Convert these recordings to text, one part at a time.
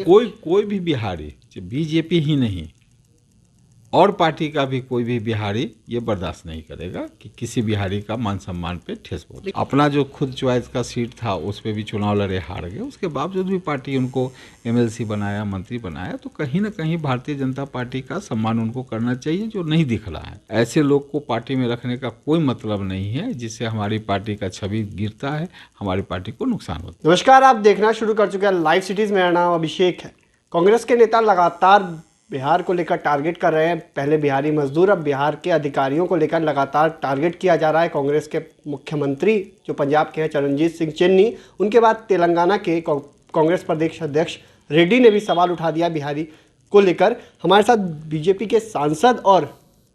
कोई भी बिहारी, बीजेपी ही नहीं और पार्टी का भी कोई भी बिहारी ये बर्दाश्त नहीं करेगा कि किसी बिहारी का मान सम्मान पे ठेस पहुंचे। अपना जो खुद चॉइस का सीट था उस पे भी चुनाव लड़े, हार गए। उसके बावजूद भी पार्टी उनको एमएलसी बनाया, मंत्री बनाया। तो कहीं ना कहीं भारतीय जनता पार्टी का सम्मान उनको करना चाहिए, जो नहीं दिख रहा है। ऐसे लोग को पार्टी में रखने का कोई मतलब नहीं है, जिससे हमारी पार्टी का छवि गिरता है, हमारी पार्टी को नुकसान होता है। नमस्कार, आप देखना शुरू कर चुके हैं लाइव सिटीज। मेरा नाम अभिषेक है। कांग्रेस के नेता लगातार बिहार को लेकर टारगेट कर रहे हैं। पहले बिहारी मजदूर, अब बिहार के अधिकारियों को लेकर लगातार टारगेट किया जा रहा है। कांग्रेस के मुख्यमंत्री जो पंजाब के हैं, चरणजीत सिंह चन्नी, उनके बाद तेलंगाना के कांग्रेस प्रदेश अध्यक्ष रेड्डी ने भी सवाल उठा दिया बिहारी को लेकर। हमारे साथ बीजेपी के सांसद और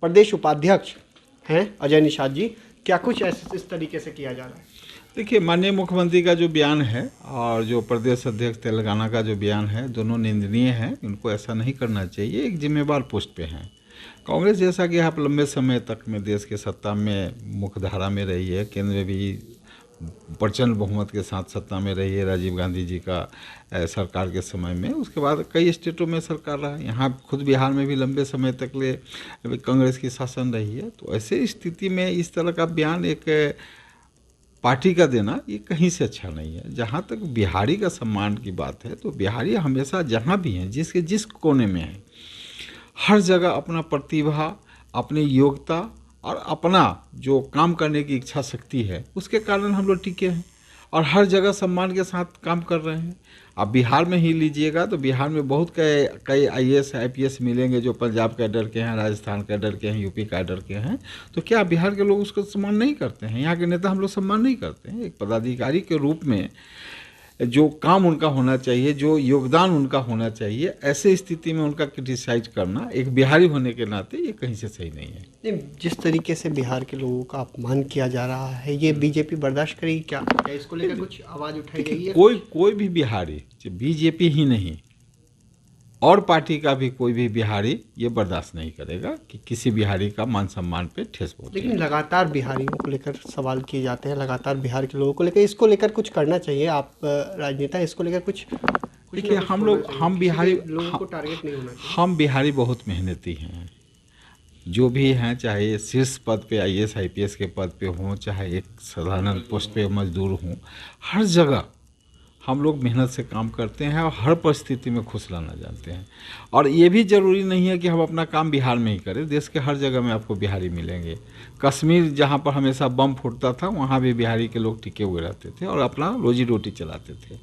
प्रदेश उपाध्यक्ष हैं अजय निषाद जी। क्या कुछ इस तरीके से किया जा रहा है? देखिए, माननीय मुख्यमंत्री का जो बयान है और जो प्रदेश अध्यक्ष तेलंगाना का जो बयान है, दोनों निंदनीय हैं। इनको ऐसा नहीं करना चाहिए। एक जिम्मेवार पोस्ट पे हैं। कांग्रेस जैसा कि आप लंबे समय तक में देश के सत्ता में मुख्यधारा में रही है, केंद्र में भी प्रचंड बहुमत के साथ सत्ता में रही है राजीव गांधी जी का सरकार के समय में। उसके बाद कई स्टेटों में सरकार रहा है। यहाँ खुद बिहार में भी लंबे समय तक ले कांग्रेस की शासन रही है। तो ऐसे स्थिति में इस तरह का बयान एक पार्टी का देना ये कहीं से अच्छा नहीं है। जहाँ तक बिहारी का सम्मान की बात है, तो बिहारी हमेशा जहाँ भी हैं, जिस कोने में हैं, हर जगह अपना प्रतिभा, अपनी योग्यता और अपना जो काम करने की इच्छा शक्ति है, उसके कारण हम लोग टिके हैं और हर जगह सम्मान के साथ काम कर रहे हैं। आप बिहार में ही लीजिएगा तो बिहार में बहुत कई आईएएस आईपीएस मिलेंगे जो पंजाब कैडर के हैं, राजस्थान कैडर के हैं, यूपी कैडर के हैं। तो क्या बिहार के लोग उसको सम्मान नहीं करते हैं? यहाँ के नेता हम लोग सम्मान नहीं करते हैं? एक पदाधिकारी के रूप में जो काम उनका होना चाहिए, जो योगदान उनका होना चाहिए, ऐसे स्थिति में उनका क्रिटिसाइज करना एक बिहारी होने के नाते ये कहीं से सही नहीं है। नहीं, जिस तरीके से बिहार के लोगों का अपमान किया जा रहा है, ये बीजेपी बर्दाश्त करेगी क्या? क्या इसको लेकर कुछ आवाज उठाई गई है? कोई भी बिहारी, बीजेपी ही नहीं और पार्टी का भी कोई भी बिहारी ये बर्दाश्त नहीं करेगा कि किसी बिहारी का मान सम्मान पे ठेस पहुंचे। लेकिन लगातार बिहारियों को लेकर सवाल किए जाते हैं, लगातार बिहार के लोगों को लेकर, इसको लेकर कुछ करना चाहिए। आप राजनेता, इसको लेकर कुछ देखिए, हम बिहारी लोगों को टारगेट नहीं होना चाहिए। हम बिहारी बहुत मेहनती हैं, जो भी हैं, चाहे शीर्ष पद पे आईएएस आईपीएस के पद पे हों, चाहे एक साधारण पोस्ट पे मजदूर हों, हर जगह हम लोग मेहनत से काम करते हैं और हर परिस्थिति में खुश रहना जानते हैं। और ये भी ज़रूरी नहीं है कि हम अपना काम बिहार में ही करें। देश के हर जगह में आपको बिहारी मिलेंगे। कश्मीर जहाँ पर हमेशा बम फूटता था, वहाँ भी बिहारी के लोग टिके हुए रहते थे और अपना रोजी रोटी चलाते थे।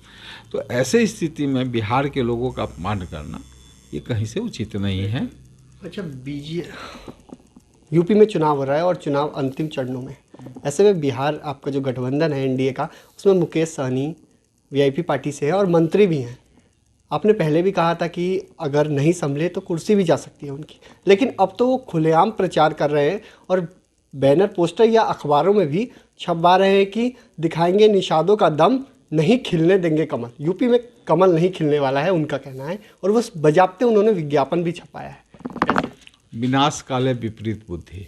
तो ऐसे स्थिति में बिहार के लोगों का अपमान करना ये कहीं से उचित नहीं है। अच्छा, यूपी में चुनाव हो रहा है और चुनाव अंतिम चरणों में, ऐसे में बिहार आपका जो गठबंधन है एनडीए का, उसमें मुकेश सहनी वीआईपी पार्टी से है और मंत्री भी हैं। आपने पहले भी कहा था कि अगर नहीं संभले तो कुर्सी भी जा सकती है उनकी, लेकिन अब तो वो खुलेआम प्रचार कर रहे हैं और बैनर, पोस्टर या अखबारों में भी छपवा रहे हैं कि दिखाएंगे निषादों का दम, नहीं खिलने देंगे कमल। यूपी में कमल नहीं खिलने वाला है, उनका कहना है। और वो बजाबते उन्होंने विज्ञापन भी छपाया है। विनाश काले विपरीत बुद्धि,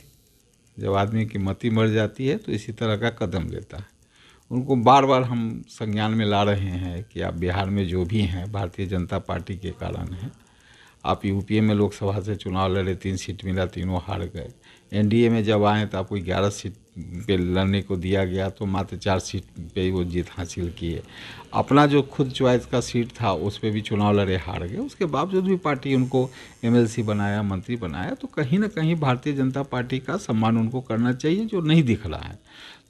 जब आदमी की मति मर जाती है तो इसी तरह का कदम लेता है। उनको बार बार हम संज्ञान में ला रहे हैं कि आप बिहार में जो भी हैं भारतीय जनता पार्टी के कारण हैं। आप यूपी में लोकसभा से चुनाव लड़े, 3 सीट मिला, तीनों हार गए। एनडीए में जब आए तो आपको 11 सीट पे लड़ने को दिया गया, तो मात्र 4 सीट पे ही वो जीत हासिल किए। अपना जो खुद चॉइस का सीट था उस पे भी चुनाव लड़े, हार गए। उसके बावजूद भी पार्टी उनको एमएलसी बनाया, मंत्री बनाया। तो कहीं ना कहीं भारतीय जनता पार्टी का सम्मान उनको करना चाहिए, जो नहीं दिख रहा है।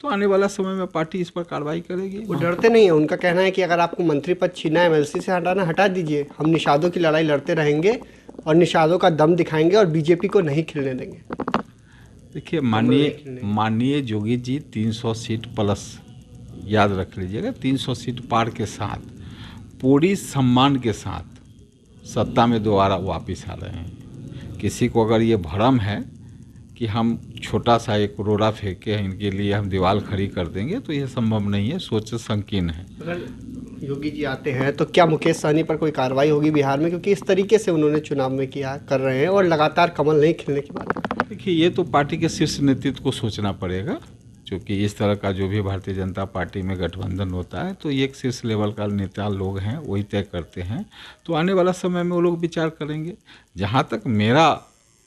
तो आने वाला समय में पार्टी इस पर कार्रवाई करेगी। वो डरते नहीं है। उनका कहना है कि अगर आपको मंत्री पद छीना है, एमएलसी से हटाना, हटा दीजिए। हम निषादों की लड़ाई लड़ते रहेंगे और निषादों का दम दिखाएंगे और बीजेपी को नहीं खिलने देंगे। देखिए, माननीय योगी जी 300 सीट प्लस, याद रख लीजिएगा, 300 सीट पार के साथ, पूरी सम्मान के साथ सत्ता में दोबारा वापस आ रहे हैं। किसी को अगर ये भ्रम है कि हम छोटा सा एक रोड़ा फेंक के इनके लिए हम दीवार खड़ी कर देंगे, तो यह संभव नहीं है, सोच संकीर्ण है। अगर योगी जी आते हैं तो क्या मुकेश सहनी पर कोई कार्रवाई होगी बिहार में? क्योंकि इस तरीके से उन्होंने चुनाव में किया, कर रहे हैं और लगातार कमल नहीं खिलने की बात। देखिए, ये तो पार्टी के शीर्ष नेतृत्व को सोचना पड़ेगा। क्योंकि इस तरह का जो भी भारतीय जनता पार्टी में गठबंधन होता है तो ये एक शीर्ष लेवल का नेता लोग हैं वही तय करते हैं। तो आने वाला समय में वो लोग विचार करेंगे। जहाँ तक मेरा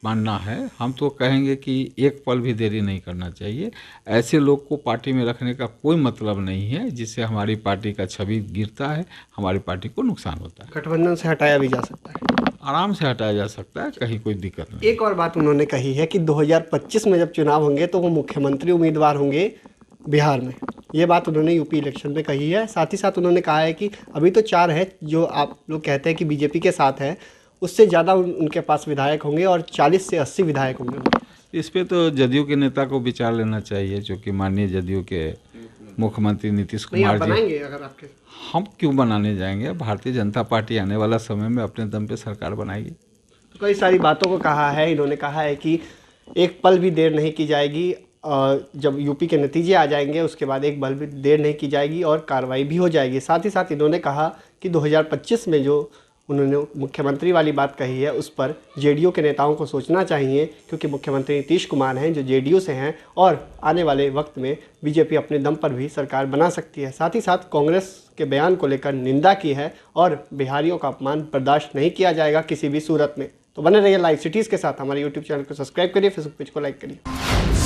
मानना है, हम तो कहेंगे कि एक पल भी देरी नहीं करना चाहिए। ऐसे लोग को पार्टी में रखने का कोई मतलब नहीं है जिससे हमारी पार्टी का छवि गिरता है, हमारी पार्टी को नुकसान होता है। गठबंधन से हटाया भी जा सकता है, आराम से हटाया जा सकता है, कहीं कोई दिक्कत नहीं। एक और बात उन्होंने कही है कि 2025 में जब चुनाव होंगे तो वो मुख्यमंत्री उम्मीदवार होंगे बिहार में। ये बात उन्होंने यूपी इलेक्शन में कही है। साथ ही साथ उन्होंने कहा है कि अभी तो 4 है जो आप लोग कहते हैं कि बीजेपी के साथ है, उससे ज़्यादा उनके पास विधायक होंगे और 40 से 80 विधायक होंगे। इस पे तो जदयू के नेता को विचार लेना चाहिए, जो कि माननीय जदयू के मुख्यमंत्री नीतीश नहीं, आप कुमार जी। बनाएंगे अगर आपके? हम क्यों बनाने जाएंगे? भारतीय जनता पार्टी आने वाला समय में अपने दम पे सरकार बनाएगी। तो कई सारी बातों को कहा है। इन्होंने कहा है कि एक पल भी देर नहीं की जाएगी, जब यूपी के नतीजे आ जाएंगे उसके बाद एक पल भी देर नहीं की जाएगी और कार्रवाई भी हो जाएगी। साथ ही साथ इन्होंने कहा कि 2025 में जो उन्होंने मुख्यमंत्री वाली बात कही है उस पर जेडीयू के नेताओं को सोचना चाहिए, क्योंकि मुख्यमंत्री नीतीश कुमार हैं जो जेडीयू से हैं और आने वाले वक्त में बीजेपी अपने दम पर भी सरकार बना सकती है। साथ ही साथ कांग्रेस के बयान को लेकर निंदा की है और बिहारियों का अपमान बर्दाश्त नहीं किया जाएगा किसी भी सूरत में। तो बने रहिए लाइव सिटीज़ के साथ। हमारे यूट्यूब चैनल को सब्सक्राइब करिए, फेसबुक पेज को लाइक करिए।